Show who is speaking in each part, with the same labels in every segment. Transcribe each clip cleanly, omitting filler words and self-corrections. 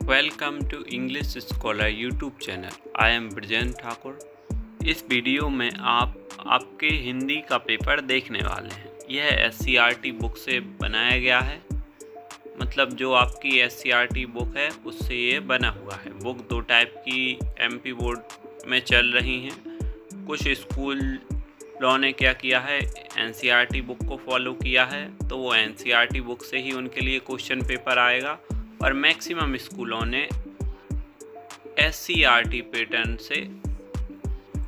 Speaker 1: Welcome to English scholar YouTube channel. I am Brajen Thakur. इस video में आप आपके हिंदी का पेपर देखने वाले हैं। यह SCRT बुक से बनाया गया है, मतलब जो आपकी SCRT बुक है उससे ये बना हुआ है। बुक दो टाइप की MP बोर्ड में चल रही हैं। कुछ स्कूलों ने क्या किया है, NCERT बुक को फॉलो किया है, तो वो NCERT बुक से ही उनके लिए क्वेश्चन पेपर आएगा। और मैक्सिमम स्कूलों ने SCRT पैटर्न से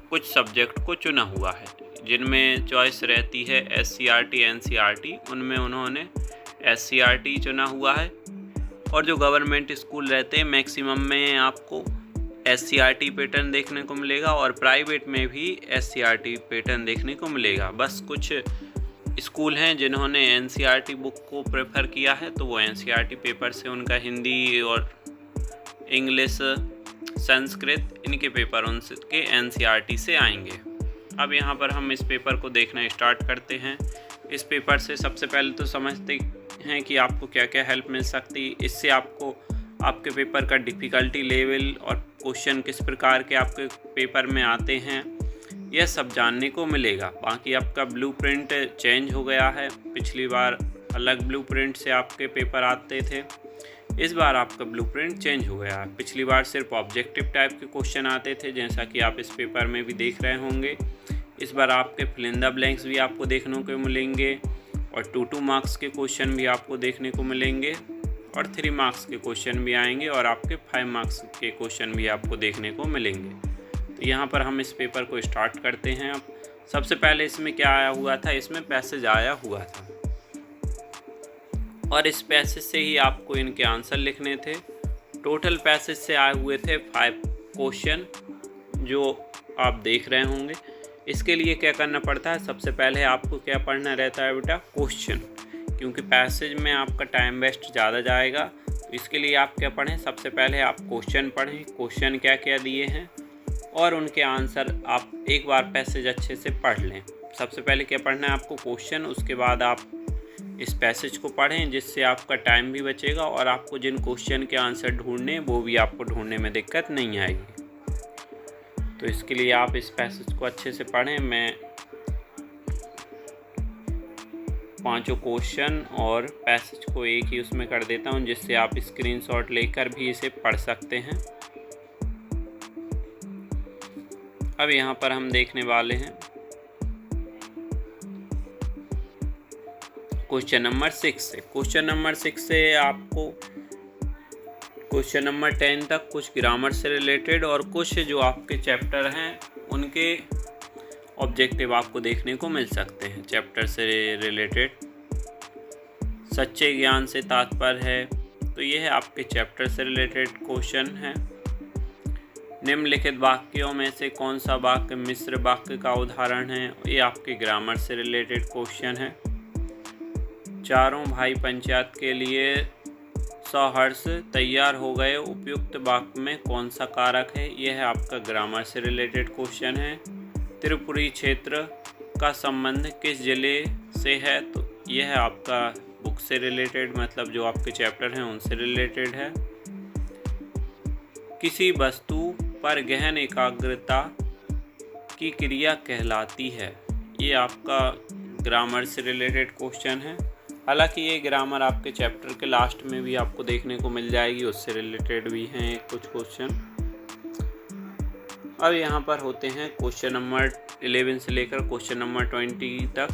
Speaker 1: कुछ सब्जेक्ट को चुना हुआ है। जिनमें चॉइस रहती है SCRT NCERT, उनमें उन्होंने SCRT चुना हुआ है। और जो गवर्नमेंट स्कूल रहते हैं मैक्सिमम में आपको SCRT पैटर्न देखने को मिलेगा, और प्राइवेट में भी SCRT पैटर्न देखने को मिलेगा। बस कुछ स्कूल हैं जिन्होंने NCERT बुक को प्रेफर किया है, तो वो NCERT पेपर से उनका हिंदी और इंग्लिश, संस्कृत, इनके पेपर उनके NCERT से आएंगे। अब यहाँ पर हम इस पेपर को देखना स्टार्ट करते हैं। इस पेपर से सबसे पहले तो समझते हैं कि आपको क्या क्या हेल्प मिल सकती है। इससे आपको आपके पेपर का डिफ़िकल्टी लेवल और क्वेश्चन किस प्रकार के आपके पेपर में आते हैं, यह सब जानने को मिलेगा। बाकी आपका ब्लूप्रिंट चेंज हो गया है। पिछली बार अलग ब्लूप्रिंट से आपके पेपर आते थे, इस बार आपका ब्लूप्रिंट चेंज हो गया है। पिछली बार सिर्फ ऑब्जेक्टिव टाइप के क्वेश्चन आते थे, जैसा कि आप इस पेपर में भी देख रहे होंगे। इस बार आपके फिल इन द ब्लैंक्स भी आपको देखने को मिलेंगे, और 2 मार्क्स के क्वेश्चन भी आपको देखने को मिलेंगे, और 3 मार्क्स के क्वेश्चन भी आएंगे, और आपके 5 मार्क्स के क्वेश्चन भी आपको देखने को मिलेंगे। तो यहाँ पर हम इस पेपर को स्टार्ट करते हैं। अब सबसे पहले इसमें क्या आया हुआ था, इसमें पैसेज आया हुआ था, और इस पैसेज से ही आपको इनके आंसर लिखने थे। टोटल पैसेज से आए हुए थे 5 क्वेश्चन, जो आप देख रहे होंगे। इसके लिए क्या करना पड़ता है, सबसे पहले आपको क्या पढ़ना रहता है बेटा, क्वेश्चन, क्योंकि पैसेज में आपका टाइम वेस्ट ज़्यादा जाएगा। तो इसके लिए आप क्या पढ़ें, सबसे पहले आप क्वेश्चन पढ़ें, क्वेश्चन क्या क्या दिए हैं, और उनके आंसर आप एक बार पैसेज अच्छे से पढ़ लें। सबसे पहले क्या पढ़ना है आपको, क्वेश्चन, उसके बाद आप इस पैसेज को पढ़ें, जिससे आपका टाइम भी बचेगा, और आपको जिन क्वेश्चन के आंसर ढूंढने वो भी आपको ढूंढने में दिक्कत नहीं आएगी। तो इसके लिए आप इस पैसेज को अच्छे से पढ़ें। मैं 5 क्वेश्चन और पैसेज को एक ही उसमें कर देता हूं, जिससे आप स्क्रीनशॉट लेकर भी इसे पढ़ सकते हैं। अब यहाँ पर हम देखने वाले हैं क्वेश्चन नंबर 6 से। क्वेश्चन नंबर 6 से आपको क्वेश्चन नंबर 10 तक कुछ ग्रामर से रिलेटेड और कुछ जो आपके चैप्टर हैं उनके ऑब्जेक्टिव आपको देखने को मिल सकते हैं। चैप्टर से रिलेटेड सच्चे ज्ञान से तात्पर्य है, तो यह आपके चैप्टर से रिलेटेड क्वेश्चन है। निम्नलिखित वाक्यों में से कौन सा वाक्य मिश्र वाक्य का उदाहरण है, ये आपके ग्रामर से रिलेटेड क्वेश्चन है। चारों भाई पंचायत के लिए सहर्ष तैयार हो गए, उपयुक्त वाक्य में कौन सा कारक है, यह है आपका ग्रामर से रिलेटेड क्वेश्चन है। त्रिपुरी क्षेत्र का संबंध किस जिले से है, तो यह है आपका बुक से रिलेटेड, मतलब जो आपके चैप्टर हैं उनसे रिलेटेड है। किसी वस्तु पर गहन एकाग्रता की क्रिया कहलाती है, ये आपका ग्रामर से रिलेटेड क्वेश्चन है। हालांकि ये ग्रामर आपके चैप्टर के लास्ट में भी आपको देखने को मिल जाएगी, उससे रिलेटेड भी हैं कुछ क्वेश्चन। अब यहाँ पर होते हैं क्वेश्चन नंबर 11 से लेकर क्वेश्चन नंबर 20 तक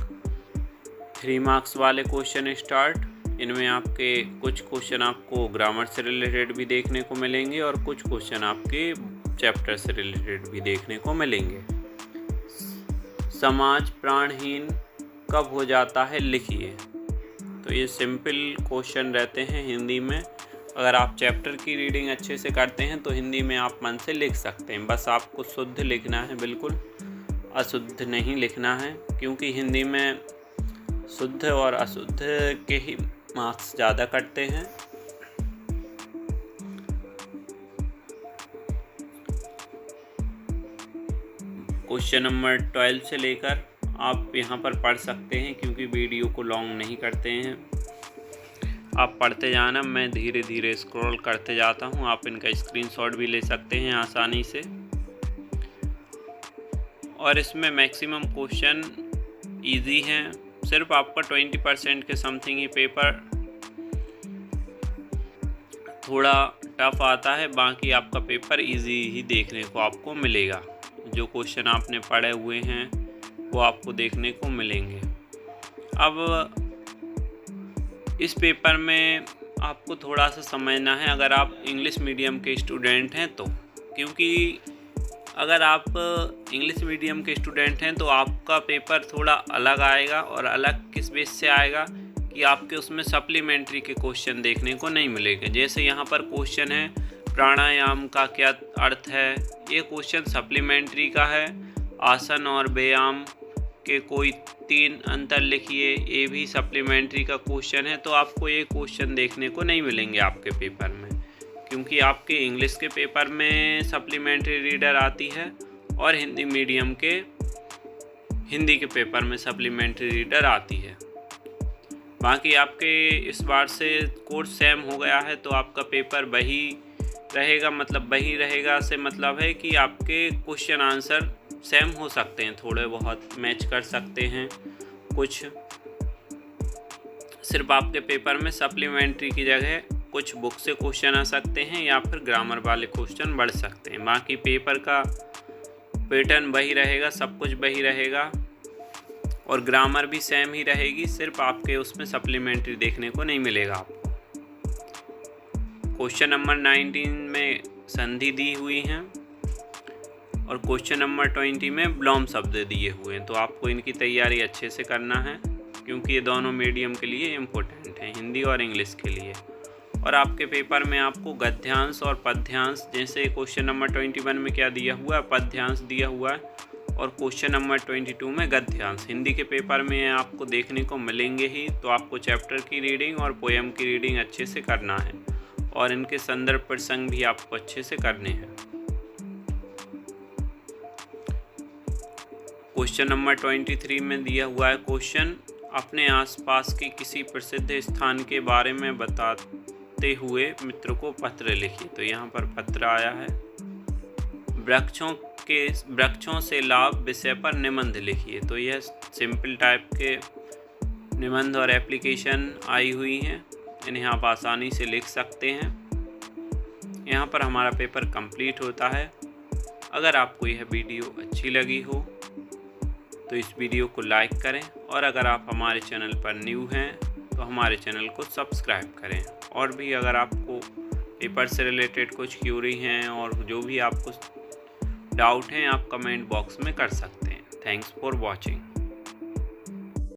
Speaker 1: 3 मार्क्स वाले क्वेश्चन स्टार्ट। इनमें आपके कुछ क्वेश्चन आपको ग्रामर से रिलेटेड भी देखने को मिलेंगे, और कुछ क्वेश्चन आपके चैप्टर से रिलेटेड भी देखने को मिलेंगे। समाज प्राणहीन कब हो जाता है, लिखिए। तो ये सिंपल क्वेश्चन रहते हैं हिंदी में। अगर आप चैप्टर की रीडिंग अच्छे से करते हैं तो हिंदी में आप मन से लिख सकते हैं। बस आपको शुद्ध लिखना है, बिल्कुल अशुद्ध नहीं लिखना है, क्योंकि हिंदी में शुद्ध और अशुद्ध के ही मार्क्स ज़्यादा कटते हैं। क्वेश्चन नंबर 12 से लेकर आप यहाँ पर पढ़ सकते हैं, क्योंकि वीडियो को लॉन्ग नहीं करते हैं। आप पढ़ते जाना, मैं धीरे धीरे स्क्रॉल करते जाता हूँ। आप इनका स्क्रीनशॉट भी ले सकते हैं आसानी से। और इसमें मैक्सिमम क्वेश्चन इजी हैं, सिर्फ आपका 20% के समथिंग ही पेपर थोड़ा टफ आता है, बाकी आपका पेपर इजी ही देखने को आपको मिलेगा। जो क्वेश्चन आपने पढ़े हुए हैं वो आपको देखने को मिलेंगे। अब इस पेपर में आपको थोड़ा सा समझना है अगर आप इंग्लिश मीडियम के स्टूडेंट हैं तो, क्योंकि अगर आप इंग्लिश मीडियम के स्टूडेंट हैं तो आपका पेपर थोड़ा अलग आएगा। और अलग किस बेस से आएगा कि आपके उसमें सप्लीमेंट्री के क्वेश्चन देखने को नहीं मिलेंगे। जैसे यहाँ पर क्वेश्चन है प्राणायाम का क्या अर्थ है, ये क्वेश्चन सप्लीमेंट्री का है। आसन और व्यायाम के कोई 3 अंतर लिखिए, ये भी सप्लीमेंट्री का क्वेश्चन है। तो आपको ये क्वेश्चन देखने को नहीं मिलेंगे आपके पेपर में, क्योंकि आपके इंग्लिश के पेपर में सप्लीमेंट्री रीडर आती है और हिंदी मीडियम के हिंदी के पेपर में सप्लीमेंट्री रीडर आती है। बाकी आपके इस बार से कोर्स सेम हो गया है तो आपका पेपर वही रहेगा। मतलब वही रहेगा से मतलब है कि आपके क्वेश्चन आंसर सेम हो सकते हैं, थोड़े बहुत मैच कर सकते हैं कुछ। सिर्फ आपके पेपर में सप्लीमेंट्री की जगह कुछ बुक से क्वेश्चन आ सकते हैं या फिर ग्रामर वाले क्वेश्चन बढ़ सकते हैं। बाकी पेपर का पैटर्न वही रहेगा, सब कुछ वही रहेगा और ग्रामर भी सेम ही रहेगी। सिर्फ आपके उसमें सप्लीमेंट्री देखने को नहीं मिलेगा आपको। क्वेश्चन नंबर 19 में संधि दी हुई हैं और क्वेश्चन नंबर 20 में विलोम शब्द दिए हुए हैं। तो आपको इनकी तैयारी अच्छे से करना है, क्योंकि ये दोनों मीडियम के लिए इम्पोर्टेंट हैं, हिंदी और इंग्लिश के लिए। और आपके पेपर में आपको गद्यांश और पद्यांश, जैसे क्वेश्चन नंबर 21 में क्या दिया हुआ है, पद्यांश दिया हुआ है, और क्वेश्चन नंबर 22 में गद्यांश हिंदी के पेपर में आपको देखने को मिलेंगे ही। तो आपको चैप्टर की रीडिंग और पोएम की रीडिंग अच्छे से करना है और इनके संदर्भ प्रसंग भी आपको अच्छे से करने हैं। क्वेश्चन नंबर 23 में दिया हुआ है क्वेश्चन, अपने आसपास की किसी प्रसिद्ध स्थान के बारे में बताते हुए मित्र को पत्र लिखिए। तो यहाँ पर पत्र आया है। वृक्षों से लाभ विषय पर निबंध लिखिए। तो यह सिंपल टाइप के निबंध और एप्लीकेशन आई हुई हैं, इन्हें आप आसानी से लिख सकते हैं। यहाँ पर हमारा पेपर कंप्लीट होता है। अगर आपको यह वीडियो अच्छी लगी हो तो इस वीडियो को लाइक करें, और अगर आप हमारे चैनल पर न्यू हैं तो हमारे चैनल को सब्सक्राइब करें। और भी अगर आपको पेपर से रिलेटेड कुछ क्यूरी हैं और जो भी आपको डाउट हैं आप कमेंट बॉक्स में कर सकते हैं। Thanks for watching.